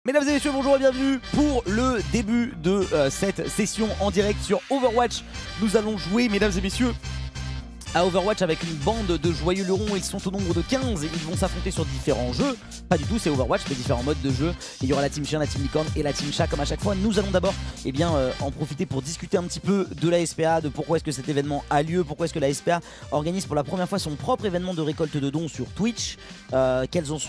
Mesdames et messieurs, bonjour et bienvenue pour le début de cette session en direct sur Overwatch. Nous allons jouer, mesdames et messieurs, à Overwatch avec une bande de joyeux lurons. Ils sont au nombre de 15 et ils vont s'affronter sur différents jeux. Pas du tout, c'est Overwatch, mais différents modes de jeu. Et il y aura la team chien, la team licorne et la team chat comme à chaque fois. Nous allons d'abord en profiter pour discuter un petit peu de la SPA, de pourquoi est-ce que cet événement a lieu, pourquoi est-ce que la SPA organise pour la première fois son propre événement de récolte de dons sur Twitch. Quelles en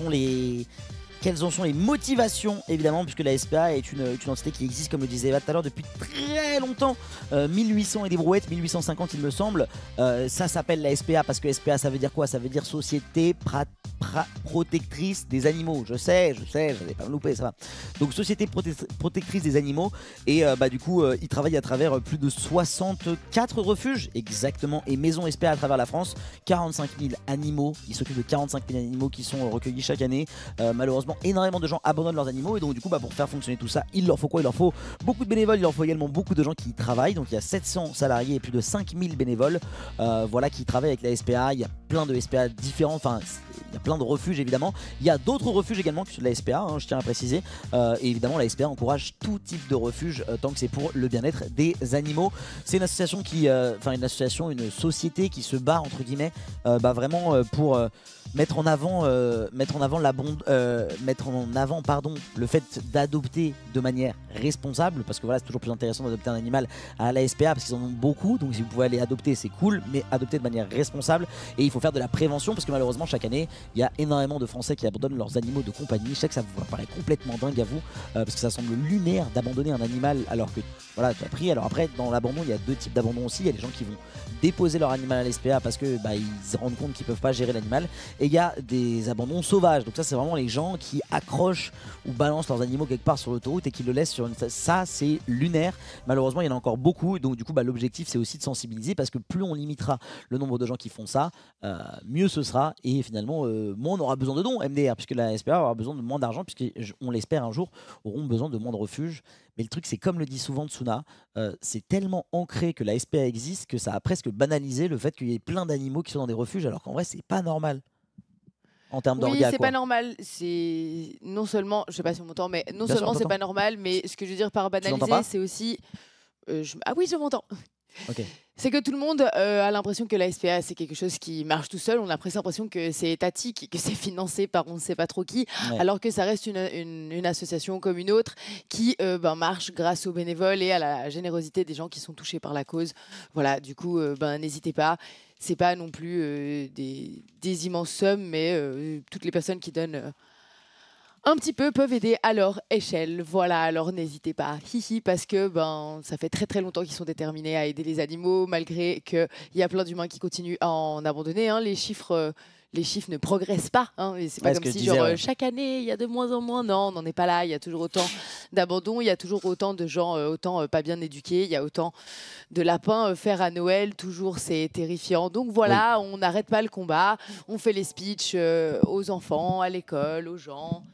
sont les motivations, évidemment, puisque la SPA est une entité qui existe, comme le disait Eva tout à l'heure, depuis très longtemps. 1800 et des brouettes, 1850 il me semble. Ça s'appelle la SPA parce que SPA ça veut dire quoi? Ça veut dire Société Protectrice des Animaux. Je sais, j'allais pas me louper, ça va. Donc Société Protectrice des Animaux. Et du coup, ils travaillent à travers plus de 64 refuges, exactement, et maisons SPA à travers la France. 45 000 animaux, ils s'occupent de 45 000 animaux qui sont recueillis chaque année. Malheureusement, énormément de gens abandonnent leurs animaux et donc du coup pour faire fonctionner tout ça, il leur faut quoi? Il leur faut beaucoup de bénévoles, il leur faut également beaucoup de gens qui y travaillent. Donc il y a 700 salariés et plus de 5000 bénévoles qui travaillent avec la SPA. Il y a plein de SPA différents, enfin il y a plein de refuges évidemment. Il y a d'autres refuges également que de la SPA, je tiens à préciser. Et évidemment la SPA encourage tout type de refuge tant que c'est pour le bien-être des animaux. C'est une association une société qui se bat entre guillemets vraiment pour mettre en avant le fait d'adopter de manière responsable, parce que voilà, c'est toujours plus intéressant d'adopter un animal à la SPA parce qu'ils en ont beaucoup. Donc si vous pouvez aller adopter, c'est cool, mais adopter de manière responsable. Et il faut faire de la prévention parce que malheureusement chaque année il y a énormément de Français qui abandonnent leurs animaux de compagnie. Je sais que ça vous paraît complètement dingue à vous parce que ça semble lunaire d'abandonner un animal alors que voilà, tu as pris. Alors après, dans l'abandon, il y a deux types d'abandon aussi. Il y a des gens qui vont déposer leur animal à la SPA parce que ils se rendent compte qu'ils peuvent pas gérer l'animal. Et il y a des abandons sauvages. Donc ça, c'est vraiment les gens qui accrochent ou balancent leurs animaux quelque part sur l'autoroute et qui le laissent sur une... Ça, c'est lunaire. Malheureusement, il y en a encore beaucoup. Donc du coup, l'objectif, c'est aussi de sensibiliser parce que plus on limitera le nombre de gens qui font ça, mieux ce sera. Et finalement, moins on aura besoin de dons, MDR, puisque la SPA aura besoin de moins d'argent, puisqu'on l'espère un jour, auront besoin de moins de refuges. Mais le truc, c'est comme le dit souvent Tsuna, c'est tellement ancré que la SPA existe que ça a presque banalisé le fait qu'il y ait plein d'animaux qui sont dans des refuges, alors qu'en vrai, c'est pas normal. En termes Oui, d'orgas, c'est quoi. pas normal. C'est non seulement, je sais pas si on m'entend, mais non Bien seulement sûr, c'est pas normal, mais ce que je veux dire par banaliser, c'est aussi. Ah oui, je m'entends. Ok. C'est que tout le monde a l'impression que la SPA c'est quelque chose qui marche tout seul. On a presque l'impression que c'est étatique, que c'est financé par on ne sait pas trop qui, alors que ça reste une association comme une autre qui marche grâce aux bénévoles et à la générosité des gens qui sont touchés par la cause. Voilà, du coup, n'hésitez pas. C'est pas non plus des immenses sommes, mais toutes les personnes qui donnent un petit peu peuvent aider à leur échelle. Voilà, alors n'hésitez pas, parce que ça fait très très longtemps qu'ils sont déterminés à aider les animaux, malgré qu'il y a plein d'humains qui continuent à en abandonner. Les chiffres ne progressent pas. Et c'est pas comme si chaque année il y a de moins en moins. Non, on n'en est pas là. Il y a toujours autant d'abandon, il y a toujours autant de gens pas bien éduqués, il y a autant de lapins faire à Noël. Toujours, c'est terrifiant. Donc voilà, on n'arrête pas le combat. On fait les speeches aux enfants, à l'école, aux gens.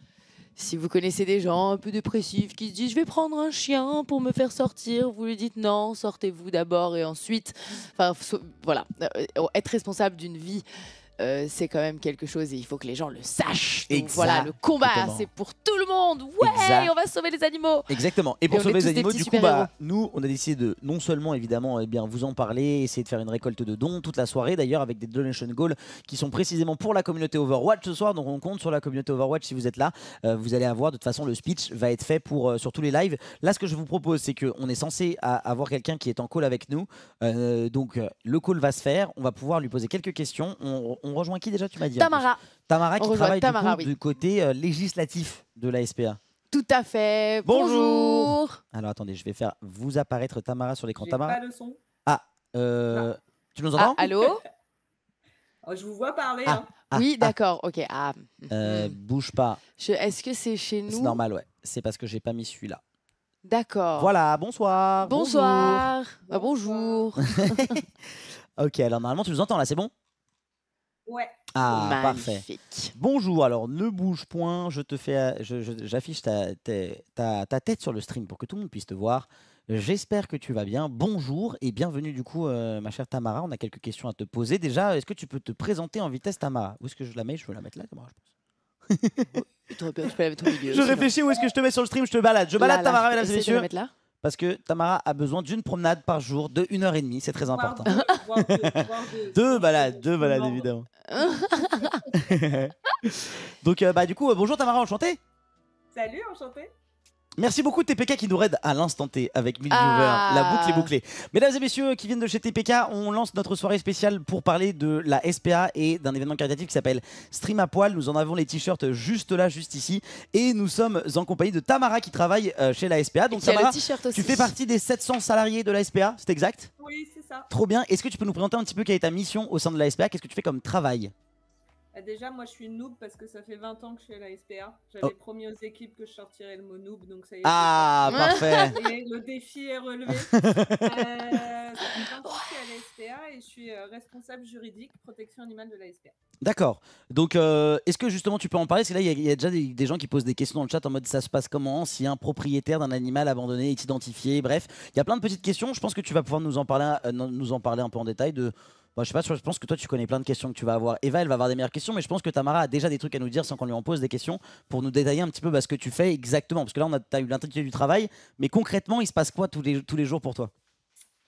Si vous connaissez des gens un peu dépressifs qui se disent « je vais prendre un chien pour me faire sortir », vous lui dites « non, sortez-vous d'abord et ensuite… » Voilà, être responsable d'une vie, c'est quand même quelque chose et il faut que les gens le sachent. Donc voilà, le combat, c'est pour tout le monde. Ouais, on va sauver les animaux. Exactement. Et pour sauver les animaux, du coup, nous, on a décidé de non seulement, évidemment, vous en parler, essayer de faire une récolte de dons toute la soirée, d'ailleurs, avec des donation goals qui sont précisément pour la communauté Overwatch ce soir. Donc, on compte sur la communauté Overwatch. Si vous êtes là, vous allez avoir, de toute façon, le speech va être fait sur tous les lives. Là, ce que je vous propose, c'est qu'on est censé avoir quelqu'un qui est en call avec nous. Donc, le call va se faire. On va pouvoir lui poser quelques questions. On rejoint qui déjà, tu m'as dit? Tamara. Tamara qui travaille du côté législatif de la SPA. Tout à fait. Bonjour. Alors attendez, je vais faire vous apparaître Tamara sur l'écran. Tamara. Pas le son. Tu nous entends? Allô? Je vous vois parler. Oui, d'accord. Ok. Bouge pas. Est-ce que c'est chez nous? C'est normal, ouais. C'est parce que j'ai pas mis celui-là. D'accord. Voilà. Bonsoir. Bonsoir. Bonjour. Ok. Alors normalement, tu nous entends là, c'est bon? Ouais. Parfait. Bonjour, alors ne bouge point, j'affiche ta tête sur le stream pour que tout le monde puisse te voir. J'espère que tu vas bien. Bonjour et bienvenue du coup ma chère Tamara, on a quelques questions à te poser. Déjà, est-ce que tu peux te présenter en vitesse Tamara? Où est-ce que je la mets? Je veux la mettre là, Tamara, je pense. Tu peux la mettre au milieu. Je réfléchis où est-ce que je te mets sur le stream, je te balade. Je balade Tamara, mesdames et Essaye de messieurs. la mettre là. Parce que Tamara a besoin d'une promenade par jour de 1h30, c'est très important. Deux balades évidemment. Donc du coup, bonjour Tamara, enchanté. Salut, enchanté. Merci beaucoup TPK qui nous raide à l'instant T avec 1000 viewers. La boucle est bouclée. Mesdames et messieurs qui viennent de chez TPK, on lance notre soirée spéciale pour parler de la SPA et d'un événement caritatif qui s'appelle Stream à poil. Nous en avons les t-shirts juste là, juste ici. Et nous sommes en compagnie de Tamara qui travaille chez la SPA. Donc Tamara, tu fais partie des 700 salariés de la SPA, c'est exact? Oui, c'est ça. Trop bien. Est-ce que tu peux nous présenter un petit peu quelle est ta mission au sein de la SPA? Qu'est-ce que tu fais comme travail? Déjà, moi, je suis noob parce que ça fait 20 ans que je suis à la SPA. J'avais promis aux équipes que je sortirais le mot noob, donc ça y est. Ah, parfait. Et le défi est relevé. Ça fait 20 ans que je suis à la SPA et je suis responsable juridique protection animale de la SPA. D'accord. Donc, est-ce que justement tu peux en parler? Parce que là, il y a déjà des gens qui posent des questions dans le chat en mode ça se passe comment si un propriétaire d'un animal abandonné est identifié? Bref, il y a plein de petites questions. Je pense que tu vas pouvoir nous en parler un peu en détail de. Bon, je sais pas, je pense que toi tu connais plein de questions que tu vas avoir. Eva, elle va avoir des meilleures questions, mais je pense que Tamara a déjà des trucs à nous dire sans qu'on lui en pose des questions pour nous détailler un petit peu ce que tu fais exactement. Parce que là, tu as eu l'intitulé du travail, mais concrètement, il se passe quoi tous les jours pour toi?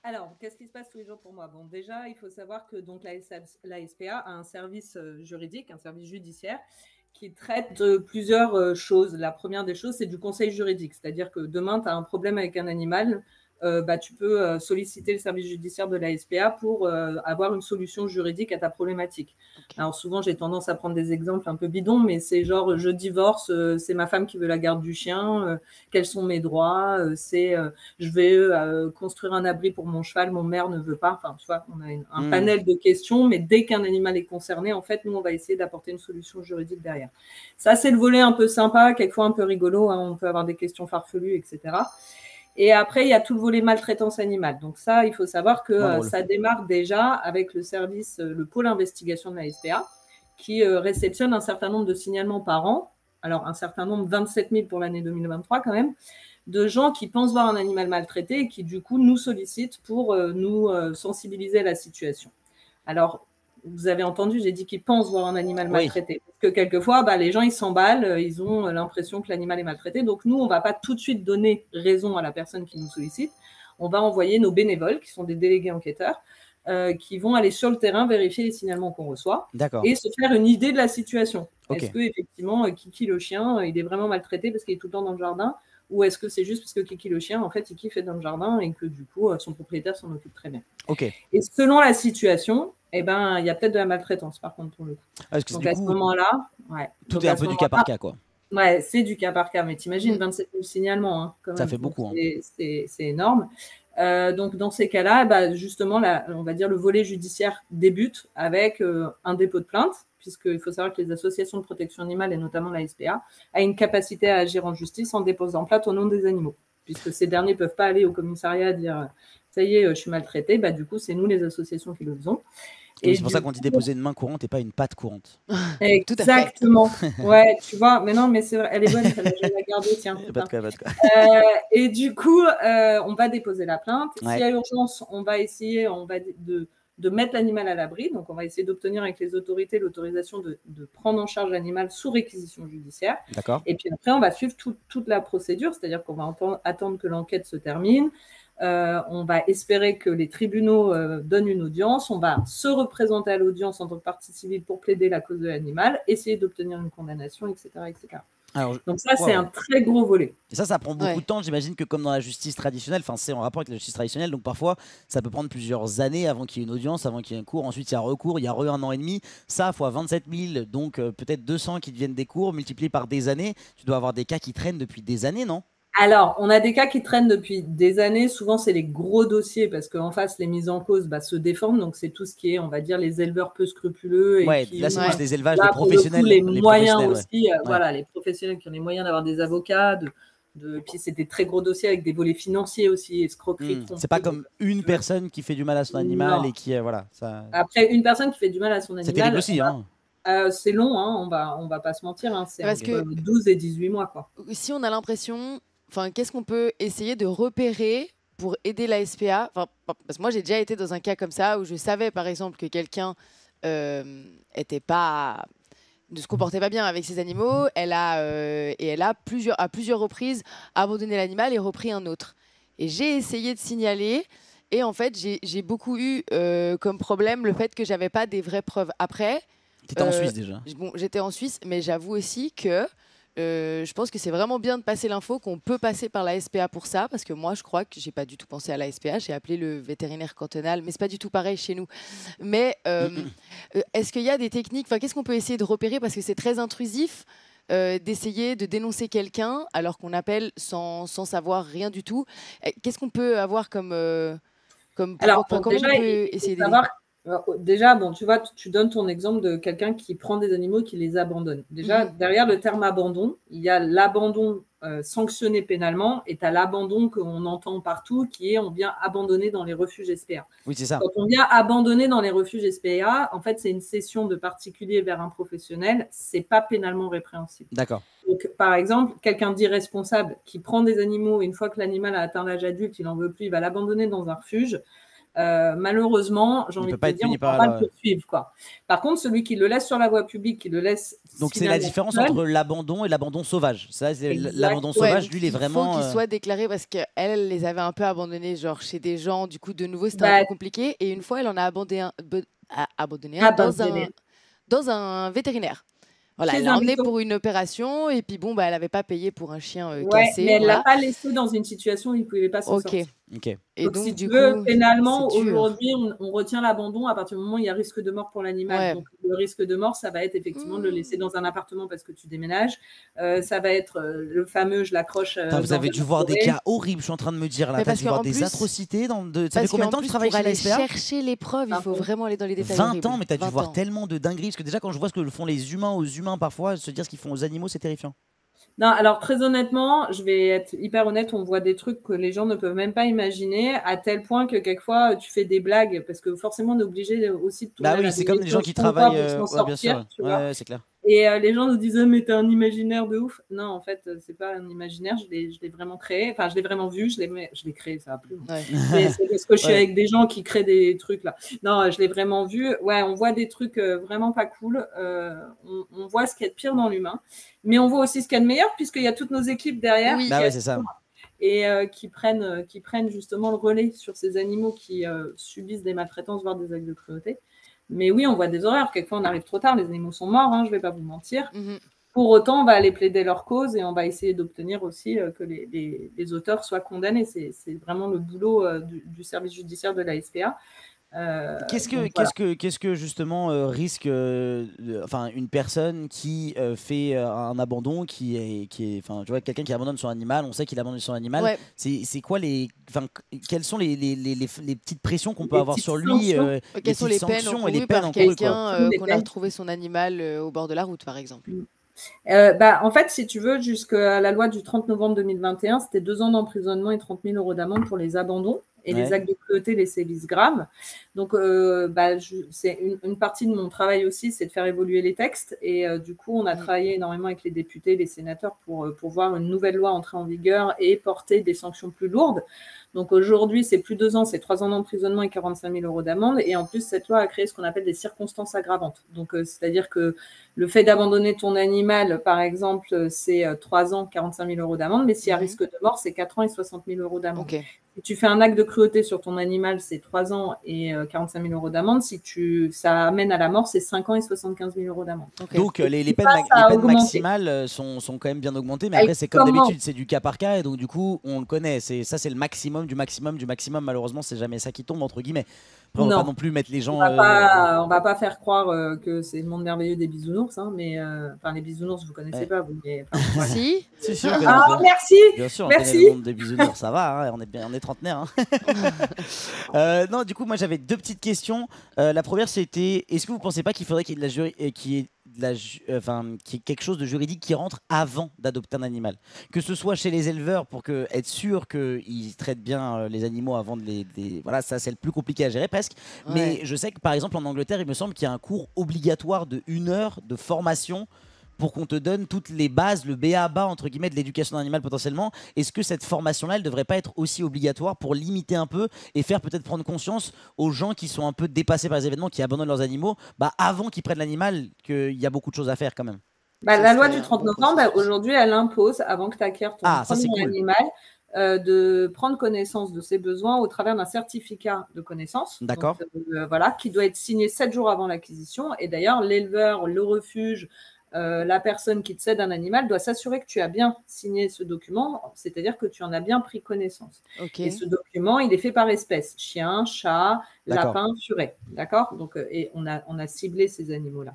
Alors, qu'est-ce qui se passe tous les jours pour moi? Bon, déjà, il faut savoir que donc, la SPA a un service juridique, un service judiciaire qui traite de plusieurs choses. La première des choses, c'est du conseil juridique. C'est-à-dire que demain, tu as un problème avec un animal, tu peux solliciter le service judiciaire de la SPA pour avoir une solution juridique à ta problématique. Okay. Alors souvent, j'ai tendance à prendre des exemples un peu bidons, mais c'est genre je divorce, c'est ma femme qui veut la garde du chien, quels sont mes droits, je vais construire un abri pour mon cheval, mon maire ne veut pas. Enfin, tu vois, on a un panel de questions, mais dès qu'un animal est concerné, en fait, nous, on va essayer d'apporter une solution juridique derrière. Ça, c'est le volet un peu sympa, quelquefois un peu rigolo, hein, on peut avoir des questions farfelues, etc. Et après, il y a tout le volet maltraitance animale. Donc ça, il faut savoir que ça démarre déjà avec le service, le pôle investigation de la SPA, qui réceptionne un certain nombre de signalements par an. Alors, un certain nombre, 27 000 pour l'année 2023 quand même, de gens qui pensent voir un animal maltraité et qui, du coup, nous sollicitent pour nous sensibiliser à la situation. Alors, vous avez entendu, j'ai dit qu'ils pensent voir un animal maltraité. Parce que quelquefois, les gens, ils s'emballent, ils ont l'impression que l'animal est maltraité. Donc, nous, on ne va pas tout de suite donner raison à la personne qui nous sollicite. On va envoyer nos bénévoles, qui sont des délégués enquêteurs, qui vont aller sur le terrain vérifier les signalements qu'on reçoit et se faire une idée de la situation. Est-ce que effectivement, Kiki le chien, il est vraiment maltraité parce qu'il est tout le temps dans le jardin? Ou est-ce que c'est juste parce que Kiki le chien, en fait, il kiffe être dans le jardin et que du coup, son propriétaire s'en occupe très bien. Et selon la situation, il y a peut-être de la maltraitance, par contre, pour le coup. Donc, à ce moment-là, tout est un peu du cas par cas, quoi. Ouais, c'est du cas par cas, mais t'imagines 27 000 signalements, hein, quand même. Ça fait beaucoup. C'est énorme. Donc, dans ces cas-là, justement, on va dire le volet judiciaire débute avec un dépôt de plainte, puisqu'il faut savoir que les associations de protection animale, et notamment la SPA, a une capacité à agir en justice en déposant plainte au nom des animaux, puisque ces derniers ne peuvent pas aller au commissariat dire « ça y est, je suis maltraité », du coup, c'est nous, les associations, qui le faisons. Et c'est pour ça qu'on dit déposer une main courante et pas une patte courante. Exactement. Ouais, tu vois, mais non, mais c'est vrai, elle est bonne, je vais la garder, tiens. Pas de cas. Et du coup, on va déposer la plainte. S'il y a urgence, on va essayer de mettre l'animal à l'abri. Donc, on va essayer d'obtenir avec les autorités l'autorisation de prendre en charge l'animal sous réquisition judiciaire. D'accord. Et puis après, on va suivre toute la procédure, c'est-à-dire qu'on va attendre que l'enquête se termine. On va espérer que les tribunaux donnent une audience, on va se représenter à l'audience en tant que partie civile pour plaider la cause de l'animal, essayer d'obtenir une condamnation, etc. etc. Alors, donc ça, c'est un très gros volet. Et ça prend beaucoup de temps. J'imagine que comme dans la justice traditionnelle, c'est en rapport avec la justice traditionnelle, donc parfois, ça peut prendre plusieurs années avant qu'il y ait une audience, avant qu'il y ait un cours. Ensuite, il y a un recours, il y a un an et demi. Ça, fois 27 000, donc peut-être 200 qui deviennent des cours, multipliés par des années. Tu dois avoir des cas qui traînent depuis des années, non ? Alors, on a des cas qui traînent depuis des années. Souvent, c'est les gros dossiers parce qu'en face, les mises en cause se défendent. Donc, c'est tout ce qui est, on va dire, les éleveurs peu scrupuleux. Et qui, là, c'est plus des élevages, des professionnels. Les moyens aussi, voilà, les professionnels qui ont les moyens d'avoir des avocats. Puis, c'est des très gros dossiers avec des volets financiers aussi, escroqueries. C'est pas comme une personne qui fait du mal à son animal et qui, voilà. Ça... Après, une personne qui fait du mal à son animal. C'est terrible aussi, hein. C'est long, hein, on va pas se mentir. Hein, c'est entre 12 et 18 mois, quoi. Si on a l'impression... qu'est-ce qu'on peut essayer de repérer pour aider la SPA? Parce que moi, j'ai déjà été dans un cas comme ça où je savais, par exemple, que quelqu'un était pas ne se comportait pas bien avec ses animaux. Elle a, et elle a à plusieurs reprises abandonné l'animal et repris un autre. Et j'ai essayé de signaler. Et en fait, j'ai beaucoup eu comme problème le fait que j'avais pas des vraies preuves. Après, t'étais en Suisse déjà. Bon, j'étais en Suisse, mais j'avoue aussi que je pense que c'est vraiment bien de passer l'info qu'on peut passer par la SPA pour ça, parce que moi, je crois que j'ai pas du tout pensé à la SPA. J'ai appelé le vétérinaire cantonal, mais c'est pas du tout pareil chez nous. Mais est-ce qu'il y a des techniques, enfin, qu'est-ce qu'on peut essayer de repérer, parce que c'est très intrusif d'essayer de dénoncer quelqu'un alors qu'on appelle sans savoir rien du tout. Qu'est-ce qu'on peut avoir comme Alors, comment déjà, on peut essayer d'aider? Déjà, bon, tu vois, tu donnes ton exemple de quelqu'un qui prend des animaux et qui les abandonne. Déjà, derrière le terme abandon, il y a l'abandon sanctionné pénalement et tu as l'abandon qu'on entend partout qui est on vient abandonner dans les refuges SPA. Oui, c'est ça. Quand on vient abandonner dans les refuges SPA, en fait, c'est une cession de particulier vers un professionnel. C'est pas pénalement répréhensible. D'accord. Donc, par exemple, quelqu'un d'irresponsable qui prend des animaux et une fois que l'animal a atteint l'âge adulte, il n'en veut plus, il va l'abandonner dans un refuge. Malheureusement, j'ai envie de te dire, on ne peut pas le poursuivre, quoi. Par contre, celui qui le laisse sur la voie publique, qui le laisse. Donc c'est la différence entre l'abandon et l'abandon sauvage. L'abandon sauvage, lui, il est vraiment. Il faut qu'il soit déclaré parce qu'elle les avait un peu abandonnés, genre chez des gens. Du coup, de nouveau, c'était un peu compliqué. Et une fois, elle en a abandonné un dans un vétérinaire. Voilà, elle l'a emmené pour une opération et puis bon, bah, elle n'avait pas payé pour un chien cassé. Mais elle ne l'a pas laissé dans une situation où il ne pouvait pas s'en sortir. Et donc, si tu veux, pénalement, aujourd'hui, on retient l'abandon à partir du moment où il y a risque de mort pour l'animal. Donc, le risque de mort, ça va être effectivement de le laisser dans un appartement parce que tu déménages. Ça va être le fameux je l'accroche. Vous avez dû voir des cas horribles, je suis en train de me dire là. Tu as dû voir des atrocités. Ça fait combien de temps que tu travailles chez la SPA? Pour chercher les preuves, il faut vraiment aller dans les détails. 20 ans, mais tu as dû voir tellement de dingueries. Parce que déjà, quand je vois ce que font les humains aux humains parfois, se dire ce qu'ils font aux animaux, c'est terrifiant. Non, alors très honnêtement, je vais être hyper honnête, on voit des trucs que les gens ne peuvent même pas imaginer, à tel point que quelquefois tu fais des blagues, parce que forcément on est obligé aussi de tourner. Bah oui, c'est comme les gens qui travaillent, bien sûr, c'est clair. Et les gens nous disent mais t'es un imaginaire de ouf. Non, en fait, c'est pas un imaginaire, je l'ai vraiment créé, enfin je l'ai vraiment vu, je l'ai créé, ça va plus. C'est parce que je suis avec des gens qui créent des trucs là. Non, je l'ai vraiment vu. Ouais, on voit des trucs vraiment pas cool. On voit ce qu'il y a de pire dans l'humain, mais on voit aussi ce qu'il y a de meilleur puisqu'il y a toutes nos équipes derrière. Bah ouais, c'est ça. Et qui prennent justement le relais sur ces animaux qui subissent des maltraitances, voire des actes de cruauté. Mais oui, on voit des horreurs. Quelquefois, on arrive trop tard. Les animaux sont morts, je ne vais pas vous mentir. Pour autant, on va aller plaider leur cause et on va essayer d'obtenir aussi que les auteurs soient condamnés. C'est vraiment le boulot du service judiciaire de la SPA. Qu'est-ce que justement risque une personne qui fait un abandon, qui est enfin tu vois, quelqu'un qui abandonne son animal, on sait qu'il abandonne son animal, c'est quoi quelles sont les petites pressions qu'on peut avoir sur lui, quelles sont les peines encourues par quelqu'un qu'on a retrouvé son animal au bord de la route par exemple? En fait, si tu veux, jusqu'à la loi du 30 novembre 2021, c'était 2 ans d'emprisonnement et 30 000 € d'amende pour les abandons et les actes de cruauté, les sévices graves. Donc, c'est une partie de mon travail aussi, c'est de faire évoluer les textes. Et du coup, on a travaillé énormément avec les députés, les sénateurs pour voir une nouvelle loi entrer en vigueur et porter des sanctions plus lourdes. Donc aujourd'hui, c'est plus 2 ans, c'est 3 ans d'emprisonnement et 45 000 € d'amende. Et en plus, cette loi a créé ce qu'on appelle des circonstances aggravantes. Donc, c'est-à-dire que le fait d'abandonner ton animal, par exemple, c'est 3 ans, 45 000 € d'amende. Mais s'il y a risque de mort, c'est 4 ans et 60 000 € d'amende. Si tu fais un acte de cruauté sur ton animal, c'est 3 ans et 45 000 € d'amende. Si ça amène à la mort, c'est 5 ans et 75 000 € d'amende. Donc les peines maximales sont quand même bien augmentées. Mais après, c'est comme d'habitude, c'est du cas par cas. Et donc du coup, on le connaît. Ça, c'est le maximum du maximum du maximum. Malheureusement, c'est jamais ça qui tombe, entre guillemets. Après, on va pas non plus mettre les gens... On va pas faire croire que c'est le monde merveilleux des bisounours. Mais les bisounours, vous connaissez pas. Vous, mais, si. Merci. Bien sûr, merci. Le monde des bisounours, ça va. On est trentenaire. Non, du coup, moi, j'avais 2 petites questions. La première, c'était, est-ce que vous pensez pas qu'il faudrait qu'il y ait quelque chose de juridique qui rentre avant d'adopter un animal, que ce soit chez les éleveurs pour être sûr qu'ils traitent bien les animaux avant de les voilà, ça c'est le plus compliqué à gérer presque. Mais je sais que par exemple en Angleterre, il me semble qu'il y a un cours obligatoire de 1 heure de formation pour qu'on te donne toutes les bases, le b.a.-ba entre guillemets de l'éducation d'un animal potentiellement. Est-ce que cette formation-là, elle devrait pas être aussi obligatoire pour limiter un peu et faire peut-être prendre conscience aux gens qui sont un peu dépassés par les événements, qui abandonnent leurs animaux, avant qu'ils prennent l'animal, qu'il y a beaucoup de choses à faire quand même? La loi du 30 novembre, aujourd'hui, elle impose, avant que tu acquières ton premier animal, de prendre connaissance de ses besoins au travers d'un certificat de connaissance. D'accord. Donc, qui doit être signé 7 jours avant l'acquisition. Et d'ailleurs, l'éleveur, le refuge, la personne qui te cède un animal doit s'assurer que tu as bien signé ce document, c'est-à-dire que tu en as bien pris connaissance. Et ce document, il est fait par espèce, chien, chat, lapin, furet. D'accord. Donc, et on a ciblé ces animaux-là.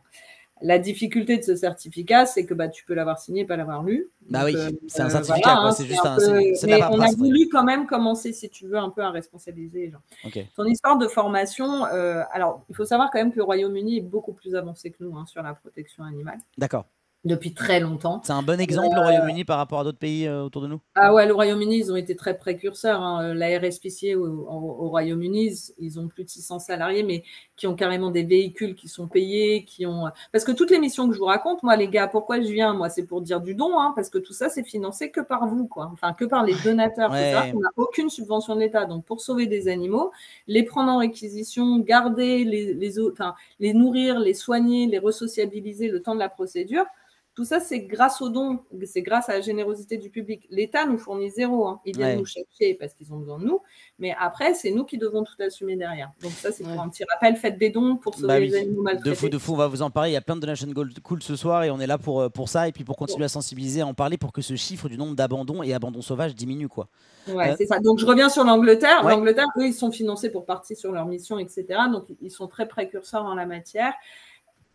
La difficulté de ce certificat, c'est que tu peux l'avoir signé, pas l'avoir lu. Donc, oui, c'est un certificat, c'est juste mais on a voulu quand même commencer, si tu veux, un peu à responsabiliser les gens. Ton histoire de formation, alors, il faut savoir quand même que le Royaume-Uni est beaucoup plus avancé que nous sur la protection animale. D'accord. Depuis très longtemps. C'est un bon exemple, le Royaume-Uni, par rapport à d'autres pays autour de nous? Ah ouais, le Royaume-Uni, ils ont été très précurseurs. La RSPCA au Royaume-Uni, ils ont plus de 600 salariés, mais qui ont carrément des véhicules qui sont payés, Parce que toutes les missions que je vous raconte, moi, les gars, pourquoi je viens? Moi, c'est pour dire du don, parce que tout ça, c'est financé que par vous, quoi. Enfin, que par les donateurs. On n'a aucune subvention de l'État. Donc, pour sauver des animaux, les prendre en réquisition, garder les nourrir, les soigner, les resociabiliser le temps de la procédure, tout ça, c'est grâce aux dons, c'est grâce à la générosité du public. L'État nous fournit zéro. Ils viennent nous chercher parce qu'ils ont besoin de nous. Mais après, c'est nous qui devons tout assumer derrière. Donc ça, c'est pour un petit rappel. Faites des dons pour sauver les animaux maltraités. De fou, on va vous en parler. Il y a plein de donations cool ce soir et on est là pour ça et puis pour continuer à sensibiliser, à en parler pour que ce chiffre du nombre d'abandons et abandons sauvages diminue, quoi. Ouais, c'est ça. Donc je reviens sur l'Angleterre. L'Angleterre, eux, ils sont financés pour partir sur leur mission, etc. Donc ils sont très précurseurs en la matière.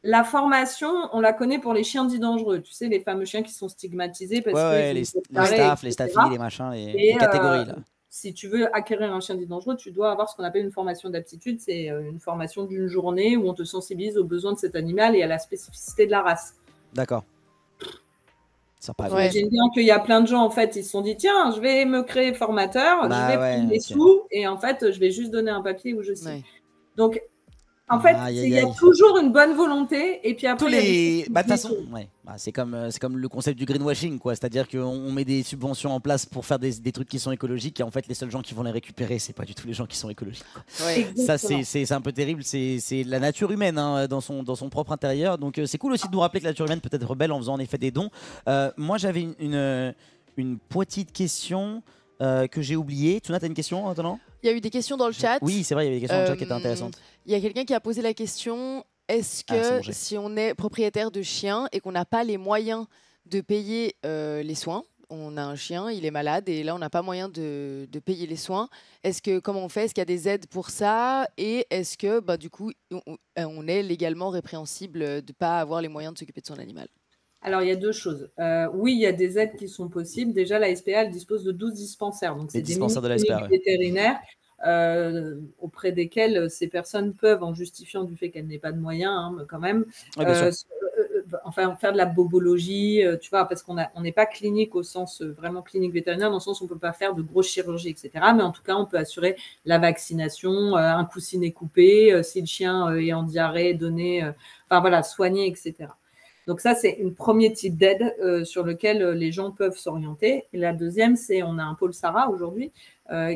La formation, on la connaît pour les chiens dits dangereux. Tu sais, les fameux chiens qui sont stigmatisés parce que les staffs, les staffies, les machins, les catégories. Là. Si tu veux acquérir un chien dit dangereux, tu dois avoir ce qu'on appelle une formation d'aptitude. C'est une formation d'une journée où on te sensibilise aux besoins de cet animal et à la spécificité de la race. D'accord. J'imagine bien qu'il y a plein de gens, en fait, ils se sont dit, tiens, je vais me créer formateur, je vais prendre des sous et en fait, je vais juste donner un papier où je suis. Donc, en fait, il y a toujours une bonne volonté et puis après... De toute façon, c'est comme le concept du greenwashing, quoi. C'est-à-dire qu'on met des subventions en place pour faire des trucs qui sont écologiques et en fait, les seuls gens qui vont les récupérer, c'est pas du tout les gens qui sont écologiques. Ça, c'est un peu terrible. C'est la nature humaine dans son propre intérieur. Donc, c'est cool aussi de nous rappeler que la nature humaine peut être belle en faisant en effet des dons. Moi, j'avais une petite question que j'ai oubliée. Tuna, t'as une question, attends? Il y a eu des questions dans le chat. Oui, c'est vrai, il y avait des questions dans le chat qui étaient intéressantes. Il y a quelqu'un qui a posé la question, est-ce que si on est propriétaire de chien et qu'on n'a pas les moyens de payer les soins, on a un chien, il est malade et là on n'a pas moyen de payer les soins, comment on fait? Est-ce qu'il y a des aides pour ça? Et est-ce que du coup on est légalement répréhensible de ne pas avoir les moyens de s'occuper de son animal? Alors, il y a deux choses. Oui, il y a des aides qui sont possibles. Déjà, la SPA, elle dispose de 12 dispensaires. Donc, c'est des dispensaires de la SPA, vétérinaires auprès desquels ces personnes peuvent, en justifiant du fait qu'elles n'aient pas de moyens, quand même, faire de la bobologie, tu vois, parce qu'on n'est pas clinique au sens vraiment clinique vétérinaire, dans le sens où on ne peut pas faire de grosses chirurgies, etc. Mais en tout cas, on peut assurer la vaccination, un coussinet coupé, si le chien est en diarrhée, donner, soigner, etc. Donc ça, c'est un premier type d'aide sur lequel les gens peuvent s'orienter. Et la deuxième, c'est on a un pôle Sarah aujourd'hui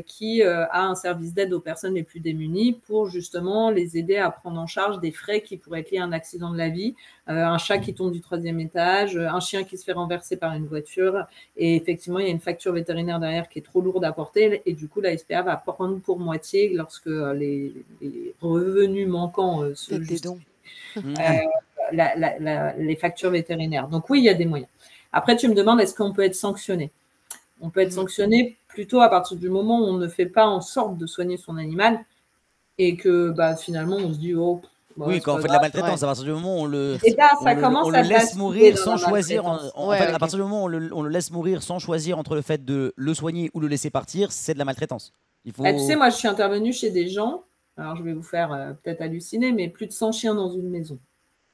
qui a un service d'aide aux personnes les plus démunies pour justement les aider à prendre en charge des frais qui pourraient être liés à un accident de la vie, un chat qui tombe du 3e étage, un chien qui se fait renverser par une voiture. Et effectivement, il y a une facture vétérinaire derrière qui est trop lourde à porter. Et du coup, la SPA va prendre pour moitié lorsque les revenus manquants se justifient. Les factures vétérinaires. Donc oui, il y a des moyens. Après, tu me demandes, est-ce qu'on peut être sanctionné? On peut être sanctionné plutôt à partir du moment où on ne fait pas en sorte de soigner son animal et que finalement, on se dit, oui, quand on fait de la maltraitance, à partir du moment où on le laisse mourir sans choisir, à partir du moment où on le laisse mourir sans choisir entre le fait de le soigner ou le laisser partir, c'est de la maltraitance. Tu sais, moi, je suis intervenue chez des gens, alors je vais vous faire peut-être halluciner, mais plus de 100 chiens dans une maison.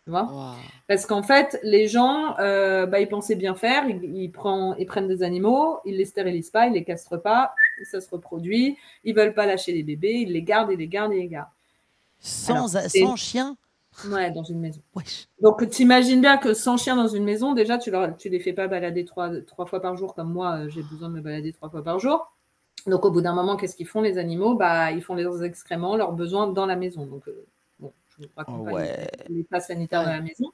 Tu vois? Wow. Parce qu'en fait, les gens, ils pensaient bien faire, ils prennent des animaux, ils les stérilisent pas, ils les castrent pas, ça se reproduit, ils veulent pas lâcher les bébés, ils les gardent, ils les gardent, ils les gardent. 100 chiens? Ouais, dans une maison. Wesh. Donc, t'imagines bien que sans chien dans une maison, déjà, tu les fais pas balader trois fois par jour, comme moi, j'ai besoin de me balader 3 fois par jour. Donc, au bout d'un moment, qu'est-ce qu'ils font, les animaux? Bah, ils font leurs excréments, leurs besoins dans la maison. Donc, bon, je ne vous raconte pas les pas sanitaires de la maison.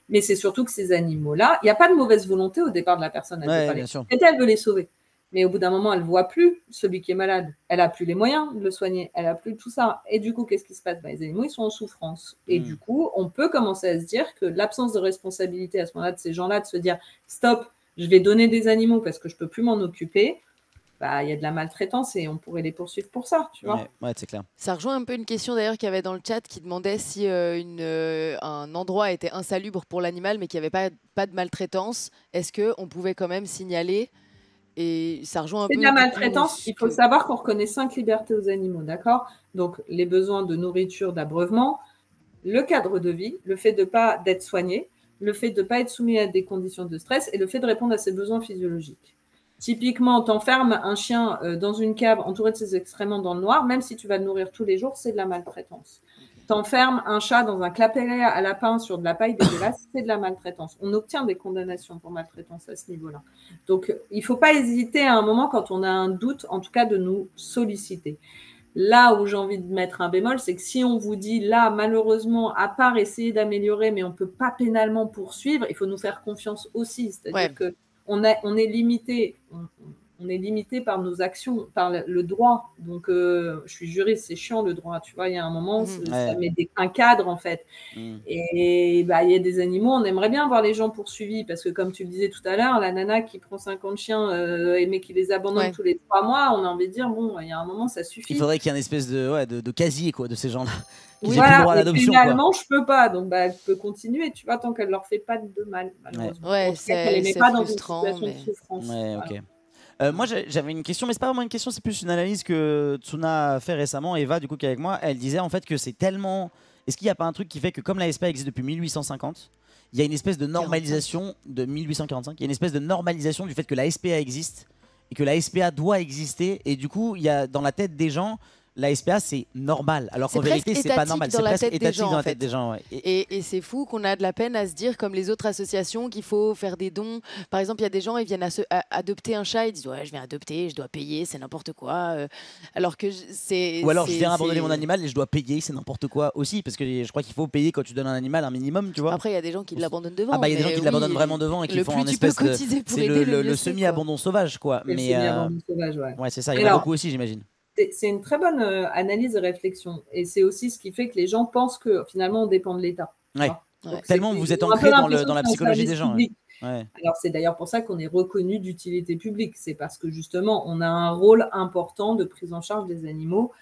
Mais c'est surtout que ces animaux-là, il n'y a pas de mauvaise volonté au départ de la personne. Elle veut les sauver. Mais au bout d'un moment, elle ne voit plus celui qui est malade. Elle n'a plus les moyens de le soigner. Elle n'a plus tout ça. Et du coup, qu'est-ce qui se passe? Les animaux, ils sont en souffrance. Et du coup, on peut commencer à se dire que l'absence de responsabilité à ce moment-là de ces gens-là, de se dire « Stop, je vais donner des animaux parce que je ne peux plus m'en occuper », il y a de la maltraitance et on pourrait les poursuivre pour ça, tu vois. Ouais, c'est clair. Ça rejoint un peu une question d'ailleurs qu'il y avait dans le chat qui demandait si un endroit était insalubre pour l'animal mais qu'il n'y avait pas de maltraitance. Est-ce qu'on pouvait quand même signaler? Et ça rejoint un peu. C'est de la maltraitance. Il faut savoir qu'on reconnaît 5 libertés aux animaux, d'accord? Donc, les besoins de nourriture, d'abreuvement, le cadre de vie, le fait de pas d'être soigné, le fait de ne pas être soumis à des conditions de stress et le fait de répondre à ses besoins physiologiques. Typiquement, t'enfermes un chien dans une cave entouré de ses excréments dans le noir, même si tu vas le nourrir tous les jours, c'est de la maltraitance. T'enfermes un chat dans un clapet à lapin sur de la paille dégueulasse, c'est de la maltraitance. On obtient des condamnations pour maltraitance à ce niveau-là. Donc, il ne faut pas hésiter à un moment, quand on a un doute, en tout cas, de nous solliciter. Là où j'ai envie de mettre un bémol, c'est que si on vous dit, là, malheureusement, à part essayer d'améliorer, mais on ne peut pas pénalement poursuivre, il faut nous faire confiance aussi. C'est-à-dire que on est limité. On est limité par nos actions, par le droit. Donc, je suis juriste, c'est chiant le droit. Tu vois, il y a un moment, ça met un cadre, en fait. Et il y a des animaux, on aimerait bien voir les gens poursuivis parce que, comme tu le disais tout à l'heure, la nana qui prend 50 chiens mais qui les abandonne tous les 3 mois, on a envie de dire, bon, il y a un moment, ça suffit. Il faudrait qu'il y ait une espèce de casier quoi, de ces gens-là. Oui, voilà, plus droit à l'adoption. Finalement, je peux pas, donc elle peut continuer, tu vois, tant qu'elle leur fait pas de mal, malheureusement. Elle les met pas dans une situation de souffrance. Ok. Moi, j'avais une question, mais c'est pas vraiment une question, c'est plus une analyse que Tsuna a fait récemment. Eva, du coup, qui est avec moi, elle disait en fait que c'est tellement. Est-ce qu'il n'y a pas un truc qui fait que, comme la SPA existe depuis 1850, il y a une espèce de normalisation de 1845, il y a une espèce de normalisation du fait que la SPA existe et que la SPA doit exister, et du coup, il y a dans la tête des gens. La SPA, c'est normal, alors qu'en vérité, c'est pas normal. C'est presque étatique dans la tête des gens. Ouais. Et c'est fou qu'on a de la peine à se dire, comme les autres associations, qu'il faut faire des dons. Par exemple, il y a des gens, ils viennent adopter un chat, ils disent ouais, je viens adopter, je dois payer, c'est n'importe quoi. Alors que c'est. Ou alors, je viens abandonner mon animal et je dois payer, c'est n'importe quoi aussi, parce que je crois qu'il faut payer quand tu donnes un animal un minimum, tu vois. Après, il y a des gens qui l'abandonnent devant. Ah bah, il y a des gens qui l'abandonnent vraiment devant et qui font en espèce de. C'est le semi-abandon sauvage, quoi. Mais semi-abandon sauvage, ouais. C'est ça. Il y en a beaucoup aussi, j'imagine. C'est une très bonne analyse et réflexion. Et c'est aussi ce qui fait que les gens pensent que finalement on dépend de l'État. Ouais. Tellement vous êtes ancré dans la psychologie des gens. Ouais. Alors c'est d'ailleurs pour ça qu'on est reconnu d'utilité publique. C'est parce que justement on a un rôle important de prise en charge des animaux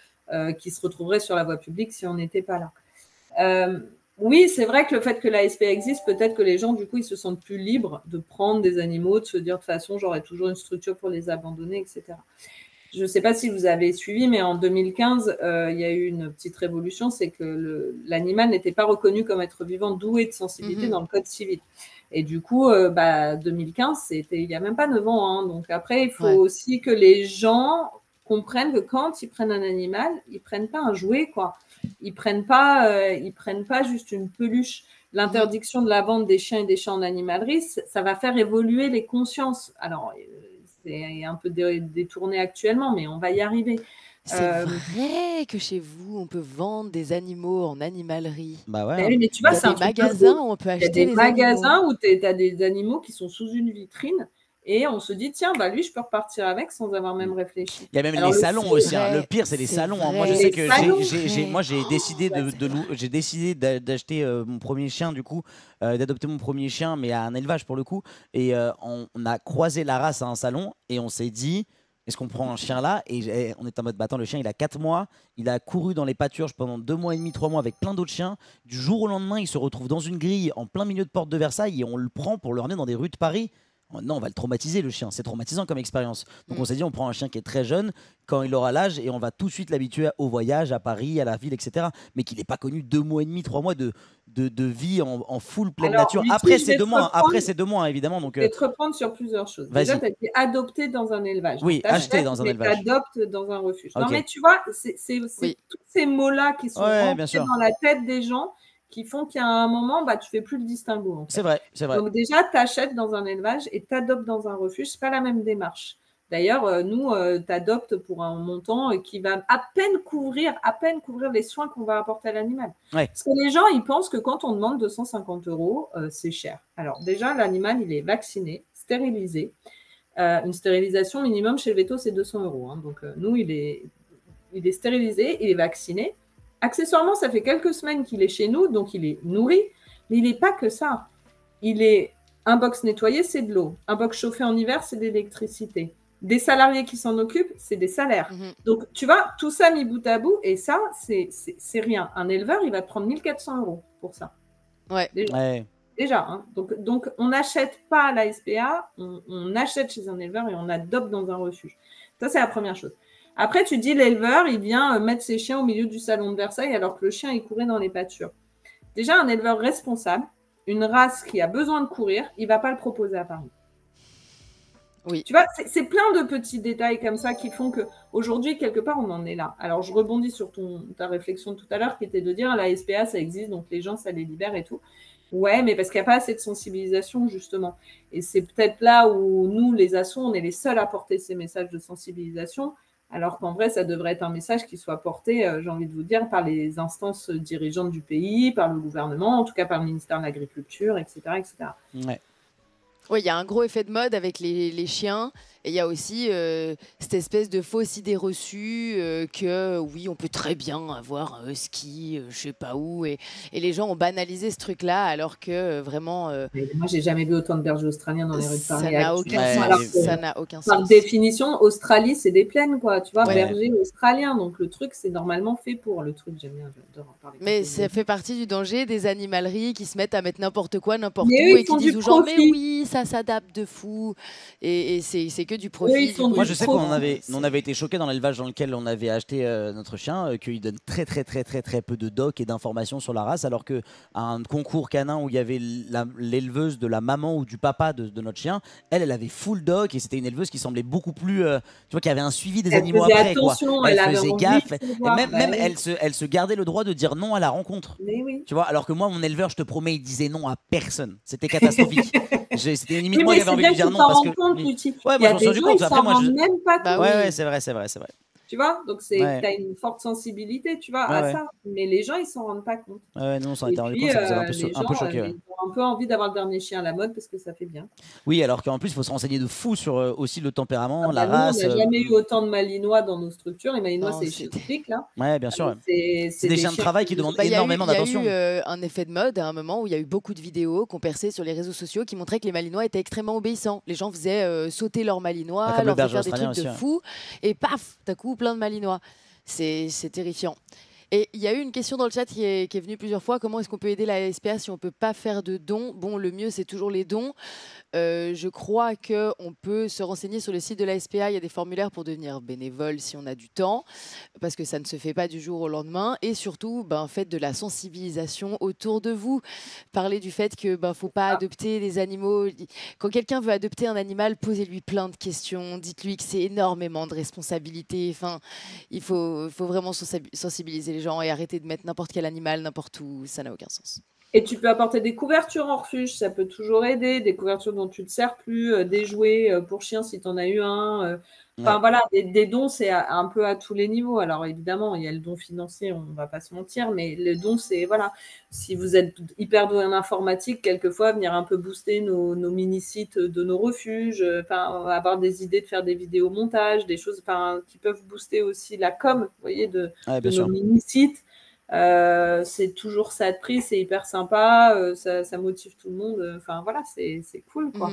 qui se retrouveraient sur la voie publique si on n'était pas là. Oui, c'est vrai que le fait que la SPA existe, peut-être que les gens, du coup, ils se sentent plus libres de prendre des animaux, de se dire de toute façon, j'aurai toujours une structure pour les abandonner, etc. Je ne sais pas si vous avez suivi, mais en 2015, il y a eu une petite révolution, c'est que l'animal n'était pas reconnu comme être vivant doué de sensibilité dans le Code civil. Et du coup, 2015, c'était il n'y a même pas 9 ans. Hein. Donc après, il faut aussi que les gens comprennent que quand ils prennent un animal, ils ne prennent pas un jouet, quoi. Ils prennent pas juste une peluche. L'interdiction de la vente des chiens et des chats en animalerie, ça va faire évoluer les consciences. Alors, c'est un peu détourné actuellement, mais on va y arriver. C'est vrai que chez vous, on peut vendre des animaux en animalerie. Bah ouais. Mais tu vois, c'est un magasin où on peut acheter des animaux. Il y a des magasins où tu as des animaux qui sont sous une vitrine. Et on se dit, tiens, lui, je peux repartir avec sans avoir même réfléchi. Il y a même les salons aussi. Le pire, c'est les salons. Moi, je sais que j'ai décidé d'acheter mon premier chien, du coup, d'adopter mon premier chien, mais à un élevage pour le coup. Et on a croisé la race à un salon et on s'est dit, est-ce qu'on prend un chien là? Et on est en mode, le chien, il a 4 mois. Il a couru dans les pâturages pendant 2 mois et demi, 3 mois avec plein d'autres chiens. Du jour au lendemain, il se retrouve dans une grille en plein milieu de porte de Versailles et on le prend pour le ramener dans des rues de Paris. Non, on va le traumatiser, le chien. C'est traumatisant comme expérience. Donc on s'est dit, on prend un chien qui est très jeune quand il aura l'âge et on va tout de suite l'habituer au voyage, à Paris, à la ville, etc. Mais qu'il n'ait pas connu 2 mois et demi, 3 mois de vie en full pleine nature. Après ces 2 mois, évidemment. Donc, je vais te reprendre sur plusieurs choses. Déjà, tu as été adopté dans un élevage. Oui, acheté dans un élevage. Tu adoptes dans un refuge. Okay. Non, mais tu vois, c'est tous ces mots-là qui sont rentrés dans la tête des gens qui font qu'à un moment, tu fais plus le distinguo. En fait. C'est vrai, c'est vrai. Donc déjà, tu achètes dans un élevage et tu adoptes dans un refuge. C'est pas la même démarche. D'ailleurs, nous, tu adoptes pour un montant qui va à peine couvrir les soins qu'on va apporter à l'animal. Ouais. Parce que les gens, ils pensent que quand on demande 250 €, c'est cher. Alors déjà, l'animal, il est vacciné, stérilisé. Une stérilisation minimum chez le veto, c'est 200 €. Hein. Donc nous, il est stérilisé, il est vacciné. Accessoirement, ça fait quelques semaines qu'il est chez nous, donc il est nourri. Mais il n'est pas que ça. Il est un box nettoyé, c'est de l'eau. Un box chauffé en hiver, c'est de l'électricité. Des salariés qui s'en occupent, c'est des salaires. Donc, tu vois, tout ça mis bout à bout, et ça, c'est rien. Un éleveur, il va te prendre 1400 € pour ça. Ouais. Déjà. Hein. Donc, on n'achète pas à la SPA, on achète chez un éleveur et on adopte dans un refuge. Ça, c'est la première chose. Après, tu dis, l'éleveur, il vient mettre ses chiens au milieu du salon de Versailles alors que le chien, il courait dans les pâtures. Déjà, un éleveur responsable, une race qui a besoin de courir, il ne va pas le proposer à Paris. Oui. Tu vois, c'est plein de petits détails comme ça qui font qu'aujourd'hui, quelque part, on en est là. Alors, je rebondis sur ta réflexion de tout à l'heure qui était de dire la SPA, ça existe, donc les gens, ça les libère et tout. Ouais, mais parce qu'il n'y a pas assez de sensibilisation, justement. Et c'est peut-être là où nous, les assos, on est les seuls à porter ces messages de sensibilisation, alors qu'en vrai, ça devrait être un message qui soit porté, j'ai envie de vous dire, par les instances dirigeantes du pays, par le gouvernement, en tout cas par le ministère de l'Agriculture, etc. etc. Ouais. Oui, il y a un gros effet de mode avec les chiens. Et il y a aussi cette espèce de fausse idée reçue que oui, on peut très bien avoir un husky, je sais pas où. Et les gens ont banalisé ce truc-là alors que vraiment... moi, j'ai jamais vu autant de bergers australiens dans les rues de Paris. Ça n'a aucun sens. Ça n'a aucun sens. Par définition, Australie, c'est des plaines, quoi. Tu vois, berger australien. Donc, le truc, c'est normalement fait pour. Le truc, j'aime bien, j'adore en parler. Mais ça fait partie du danger des animaleries qui se mettent à mettre n'importe quoi, n'importe où, eux, et qui disent aux gens, mais oui, ça s'adapte de fou. Et c'est que du profit. Moi, je sais qu'on avait été choqués dans l'élevage dans lequel on avait acheté notre chien, qu'il donne très peu de doc et d'informations sur la race, alors qu'à un concours canin où il y avait l'éleveuse de la maman ou du papa de notre chien, elle avait full doc et c'était une éleveuse qui semblait beaucoup plus, tu vois, qui avait un suivi des animaux après. Elle faisait gaffe. Même elle se gardait le droit de dire non à la rencontre. Oui. Tu vois, alors que moi, mon éleveur, je te promets, il disait non à personne. C'était catastrophique. C'était limite moi qui avais envie de lui dire non parce que. Ouais, moi je m'en suis rendu compte. Après, moi je. Même pas ouais, c'est vrai. Tu vois, donc tu as une forte sensibilité, tu vois, à ça. Mais les gens, ils s'en rendent pas compte. Ouais, nous, on s'en était rendu compte, ça nous avait un peu choqué. Ils ont un peu envie d'avoir le dernier chien à la mode parce que ça fait bien. Oui, alors qu'en plus, il faut se renseigner de fou sur aussi le tempérament, la race. On n'a jamais eu autant de Malinois dans nos structures. Les Malinois, c'est typique, là. Ouais, bien sûr. C'est des chiens de travail qui demandent énormément d'attention. Il y a eu un effet de mode à un moment où il y a eu beaucoup de vidéos qu'on perçait sur les réseaux sociaux qui montraient que les Malinois étaient extrêmement obéissants. Les gens faisaient sauter leurs Malinois, leur faisaient faire des trucs de fou. Et paf, d'un coup, plein de Malinois. C'est terrifiant. Et il y a eu une question dans le chat qui est venue plusieurs fois. Comment est-ce qu'on peut aider la SPA si on ne peut pas faire de dons? Bon, le mieux, c'est toujours les dons. Je crois qu'on peut se renseigner sur le site de la SPA. Il y a des formulaires pour devenir bénévole si on a du temps, parce que ça ne se fait pas du jour au lendemain. Et surtout, faites de la sensibilisation autour de vous. Parlez du fait que faut pas adopter des animaux. Quand quelqu'un veut adopter un animal, posez-lui plein de questions. Dites-lui que c'est énormément de responsabilités. Enfin, il faut vraiment sensibiliser les gens et arrêter de mettre n'importe quel animal n'importe où. Ça n'a aucun sens. Et tu peux apporter des couvertures en refuge, ça peut toujours aider, des couvertures dont tu ne te sers plus, des jouets pour chien si tu en as eu un. Enfin voilà, des dons, c'est un peu à tous les niveaux. Alors évidemment, il y a le don financier, on ne va pas se mentir, mais le don, c'est voilà. Si vous êtes hyper doué en informatique, quelquefois, venir un peu booster nos mini-sites de nos refuges, avoir des idées de faire des vidéos montages, des choses qui peuvent booster aussi la com, vous voyez, de nos mini-sites. C'est toujours ça de prix, c'est hyper sympa, ça motive tout le monde. Enfin voilà, c'est cool quoi.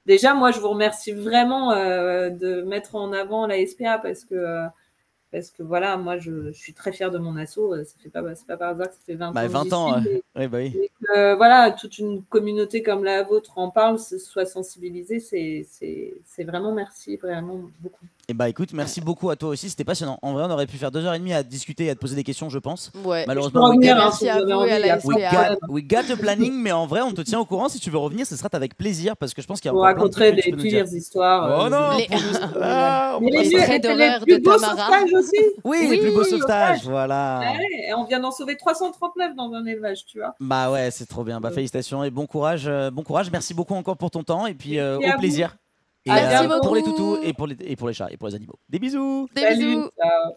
Déjà, moi, je vous remercie vraiment de mettre en avant la SPA parce que voilà, moi, je suis très fière de mon asso. C'est pas par hasard que ça fait 20 ans. 20 ans, oui. Et que, voilà, toute une communauté comme la vôtre en parle, soit sensibilisée, c'est vraiment merci, vraiment beaucoup. Et bah écoute, merci beaucoup à toi aussi, c'était passionnant. En vrai, on aurait pu faire 2h30 à discuter et à te poser des questions, je pense. Ouais. Malheureusement, merci à vous et à la SPA. we got a planning, mais en vrai, on te tient au courant. Si tu veux revenir, ce sera avec plaisir parce que je pense qu'il y a On encore plein de raconterait trucs que tu des peux nous dire. pires histoires. Oh non, Mais les traits d'horreur plus de beaux Tamara. sauvetages aussi. Oui, les plus beaux sauvetages, voilà. Ouais, et on vient d'en sauver 339 dans un élevage, tu vois. Bah ouais, c'est trop bien. Bah félicitations et bon courage, bon courage. Merci beaucoup encore pour ton temps et puis au plaisir. Et Merci pour les beaucoup. toutous et pour les chats et pour les animaux. Des bisous. Des bisous. Ciao.